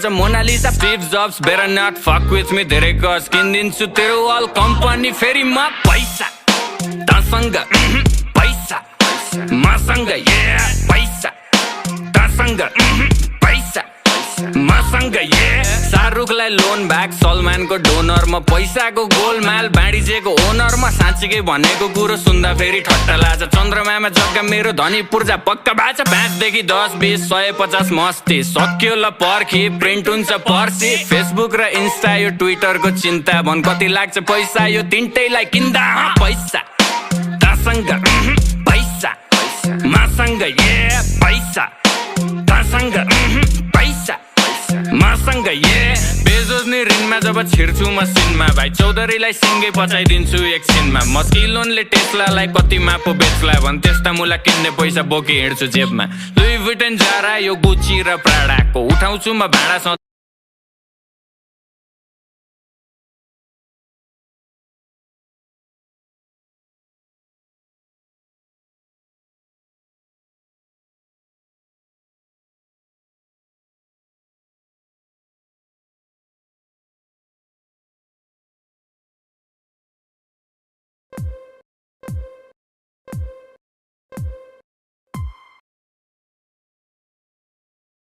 Mona Lisa Steve Jobs better not fuck with me धेरै गज किनिदिन्छु तेरो वाल कम्पनी फेरि म पैसा तसँग पैसा मसँग पैसा तसँग पैसा मसँग शाहरुखलाई लोन ब्याक सलमानको डोनर म पैसाको गोलमाल बाँडिजेको ओनर म साँच्चीकै भनेको कुरो सुन्दा फेरि ठट्टा लाग्छ चन्द्रमामा जग्गा मेरो धनी पूर्जा पक्का बाचा 5 देखि 10 20 150 मस्ती सक्यो ल पर्खी प्रिन्ट हुन्छ पर्सी फेसबुक र इन्स्टा यो ट्विटरको चिन्ता भन कति लाग्छ पैसा यो तिनटैलाई किन्दा पैसा तसँग पैसा मसँग पैसा तसँग पैसा मसँग बेजोज नि ऋणमा जब छिर्छु म सिनमा भाइ चौधरीलाई सिङ्गै पचाइदिन्छु एकछिनमा मस्किलोनले टेस्लालाई कतिमा पो बेच्ला भन् त्यस्ता मुला किन्ने पैसा बोकी हिँड्छु जेबमा लुई भुइटन जारा यो गुची र प्राडाको उठाउँछु म भाँडा